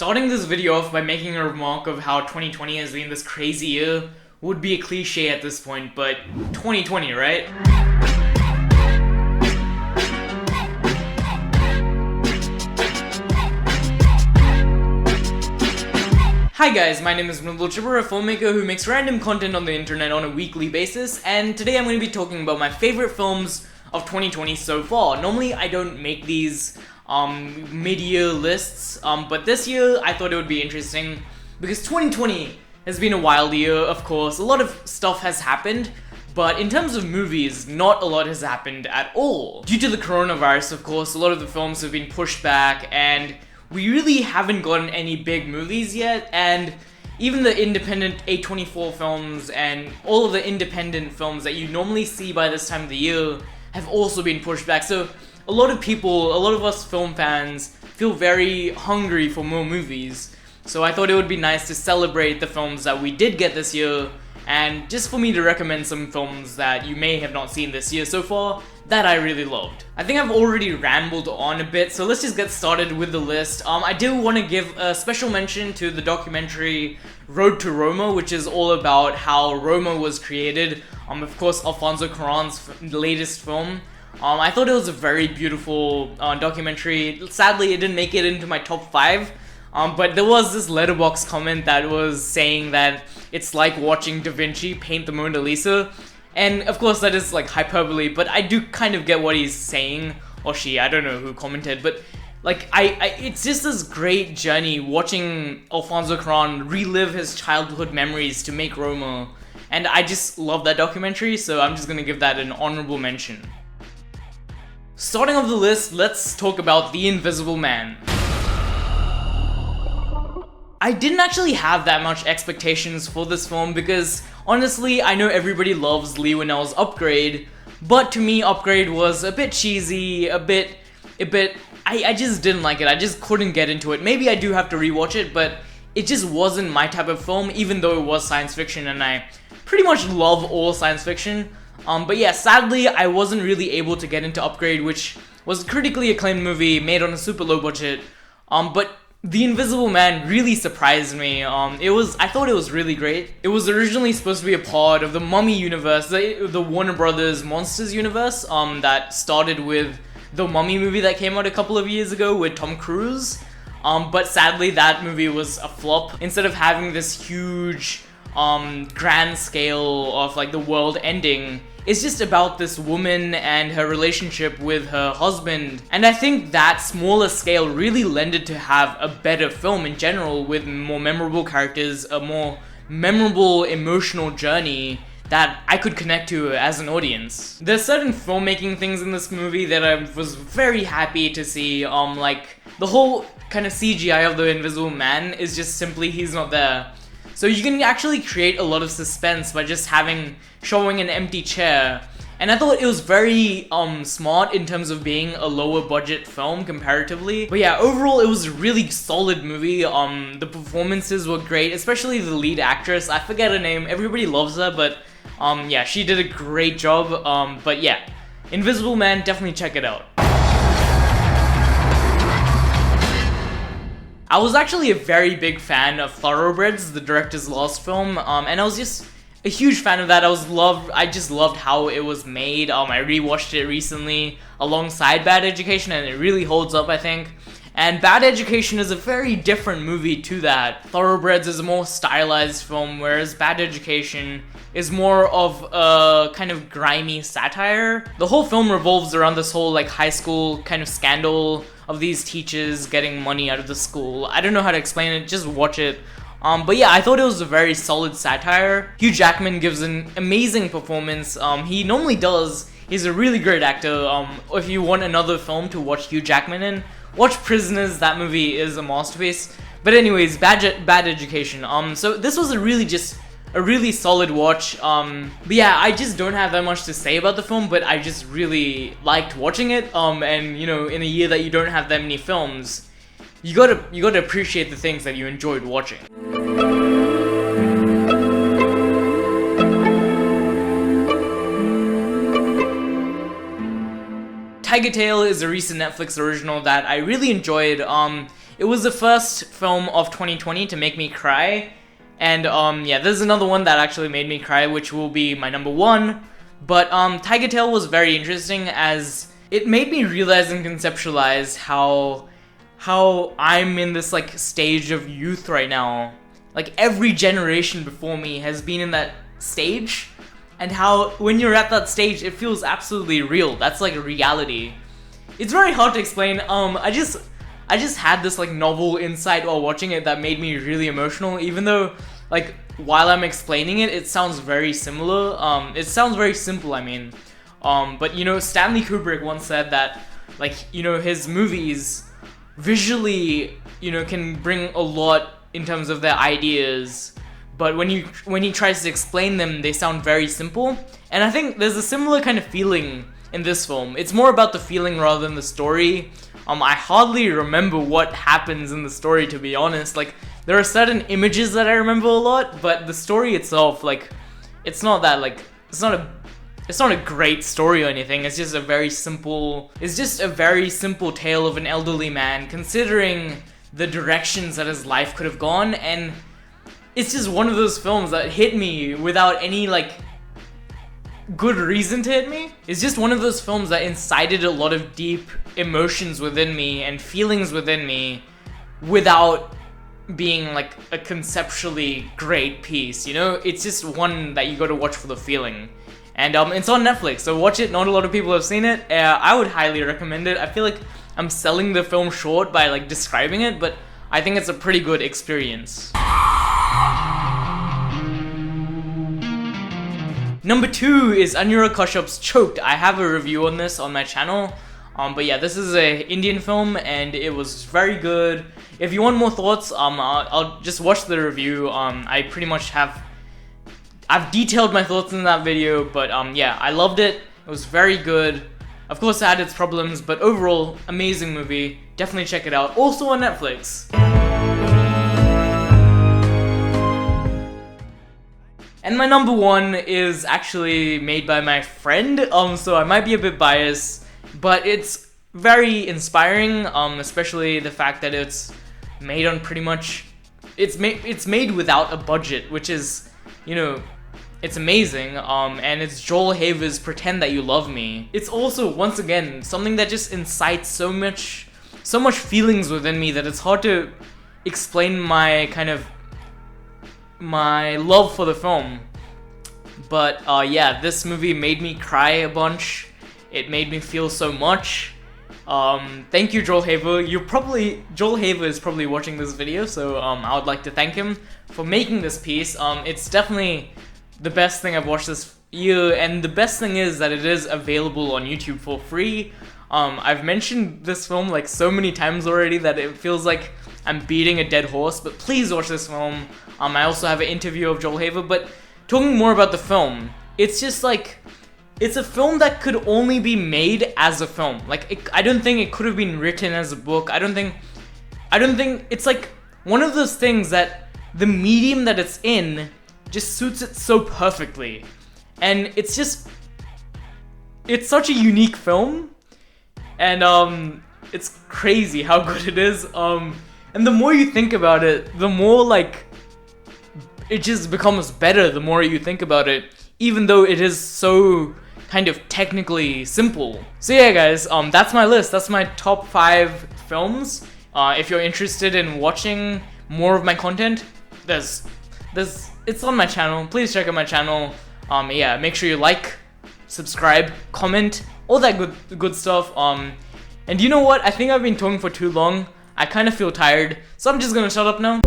Starting this video off by making a remark of how 2020 has been this crazy year would be a cliche at this point, but 2020, right? Hi guys, my name is MRIDUL, a filmmaker who makes random content on the internet on a weekly basis, and today I'm going to be talking about my favorite films of 2020 so far. Normally I don't make these mid-year lists, but this year I thought it would be interesting because 2020 has been a wild year, of course. A lot of stuff has happened, but in terms of movies, not a lot has happened at all. Due to the coronavirus, of course, a lot of the films have been pushed back, and we really haven't gotten any big movies yet, and even the independent A24 films and all of the independent films that you normally see by this time of the year have also been pushed back. So a lot of us film fans feel very hungry for more movies. So I thought it would be nice to celebrate the films that we did get this year, and just for me to recommend some films that you may have not seen this year so far that I really loved. I think I've already rambled on a bit, so let's just get started with the list. I do want to give a special mention to the documentary Road to Roma, which is all about how Roma was created. Of course, Alfonso Cuarón's latest film. I thought it was a very beautiful documentary. Sadly, it didn't make it into my top 5. But there was this letterbox comment that was saying that it's like watching Da Vinci paint the Mona Lisa. And of course that is like hyperbole, but I do kind of get what he's saying, or she, I don't know who commented, but like it's just this great journey watching Alfonso Cuarón relive his childhood memories to make Roma. And I just love that documentary, so I'm just gonna give that an honorable mention. Starting off the list, let's talk about The Invisible Man. I didn't actually have that much expectations for this film because, honestly, I know everybody loves Leigh Whannell's Upgrade, but to me, Upgrade was a bit cheesy, I just didn't like it. I just couldn't get into it. Maybe I do have to rewatch it, but it just wasn't my type of film, even though it was science fiction, and I pretty much love all science fiction. But yeah, sadly, I wasn't really able to get into Upgrade, which was a critically acclaimed movie made on a super low budget. But The Invisible Man really surprised me. I thought it was really great. It was originally supposed to be a part of the Mummy universe, the Warner Brothers Monsters universe, that started with the Mummy movie that came out a couple of years ago with Tom Cruise. But sadly, that movie was a flop. Instead of having this huge, grand scale of like the world ending, it's just about this woman and her relationship with her husband. And I think that smaller scale really lended to have a better film in general, with more memorable characters, a more memorable emotional journey that I could connect to as an audience. There's certain filmmaking things in this movie that I was very happy to see, like the whole kind of CGI of the Invisible Man is just simply he's not there. So you can actually create a lot of suspense by just showing an empty chair. And I thought it was very smart in terms of being a lower budget film comparatively. But yeah, overall it was a really solid movie. The performances were great, especially the lead actress. I forget her name, everybody loves her, but yeah, she did a great job. But yeah, Invisible Man, definitely check it out. I was actually a very big fan of Thoroughbreds, the director's last film, and I was just a huge fan of that. I just loved how it was made. I rewatched it recently alongside Bad Education, and it really holds up, I think. And Bad Education is a very different movie to that. Thoroughbreds is a more stylized film, whereas Bad Education is more of a kind of grimy satire. The whole film revolves around this whole like high school kind of scandal of these teachers getting money out of the school. I don't know how to explain it, just watch it. But yeah, I thought it was a very solid satire. Hugh Jackman gives an amazing performance. He normally does. He's a really great actor. If you want another film to watch Hugh Jackman in, watch Prisoners. That movie is a masterpiece. But anyways, Bad Education. So this was a really solid watch. But yeah, I just don't have that much to say about the film, but I just really liked watching it. And you know, in a year that you don't have that many films, you gotta appreciate the things that you enjoyed watching. Tiger Tail is a recent Netflix original that I really enjoyed. it was the first film of 2020 to make me cry. And yeah, there's another one that actually made me cry, which will be my number one. But Tiger Tail was very interesting as it made me realize and conceptualize how I'm in this like stage of youth right now. Like every generation before me has been in that stage, and how when you're at that stage it feels absolutely real. That's like reality. It's very hard to explain. I just had this like novel insight while watching it that made me really emotional, even though like while I'm explaining it, it sounds very similar. It sounds very simple, I mean. But you know, Stanley Kubrick once said that, like, you know, his movies visually, you know, can bring a lot in terms of their ideas, but when he tries to explain them, they sound very simple. And I think there's a similar kind of feeling in this film. It's more about the feeling rather than the story. I hardly remember what happens in the story, to be honest. Like, there are certain images that I remember a lot, but the story itself, like, it's not that, like, it's not a great story or anything. It's just a very simple tale of an elderly man considering the directions that his life could have gone, and it's just one of those films that hit me without any, like, good reason to hit me. It's just one of those films that incited a lot of deep emotions within me and feelings within me without being, like, a conceptually great piece, you know? It's just one that you gotta watch for the feeling. And it's on Netflix, so watch it. Not a lot of people have seen it. I would highly recommend it. I feel like I'm selling the film short by, like, describing it, but I think it's a pretty good experience. Number 2 is Anurag Kashyap's Choked. I have a review on this on my channel. But yeah, this is a Indian film and it was very good. If you want more thoughts, I'll just watch the review. I pretty much I've detailed my thoughts in that video, but yeah, I loved it. It was very good. Of course, it had its problems, but overall, amazing movie. Definitely check it out. Also on Netflix. And my number 1 is actually made by my friend, so I might be a bit biased, but it's very inspiring, especially the fact that it's made on pretty much, it's made without a budget, which is, you know, it's amazing, and it's Joel Haver's Pretend That You Love Me. It's also, once again, something that just incites so much feelings within me that it's hard to explain my love for the film. But yeah, this movie made me cry a bunch. It made me feel so much. Thank you, Joel Haver. Joel Haver is probably watching this video, so I would like to thank him for making this piece. It's definitely the best thing I've watched this year, and the best thing is that it is available on YouTube for free. I've mentioned this film like so many times already that it feels like I'm beating a dead horse, but please watch this film. I also have an interview of Joel Haver, but talking more about the film, it's just like, it's a film that could only be made as a film. Like, I don't think it could have been written as a book. I don't think, it's like one of those things that the medium that it's in just suits it so perfectly. And it's such a unique film, and it's crazy how good it is. And the more you think about it, the more, like, it just becomes better the more you think about it, even though it is so kind of technically simple. So yeah, guys, that's my list. That's my top 5 films. If you're interested in watching more of my content, it's on my channel. Please check out my channel. Yeah, make sure you like, subscribe, comment, all that good stuff. And you know what? I think I've been talking for too long. I kind of feel tired, so I'm just gonna shut up now.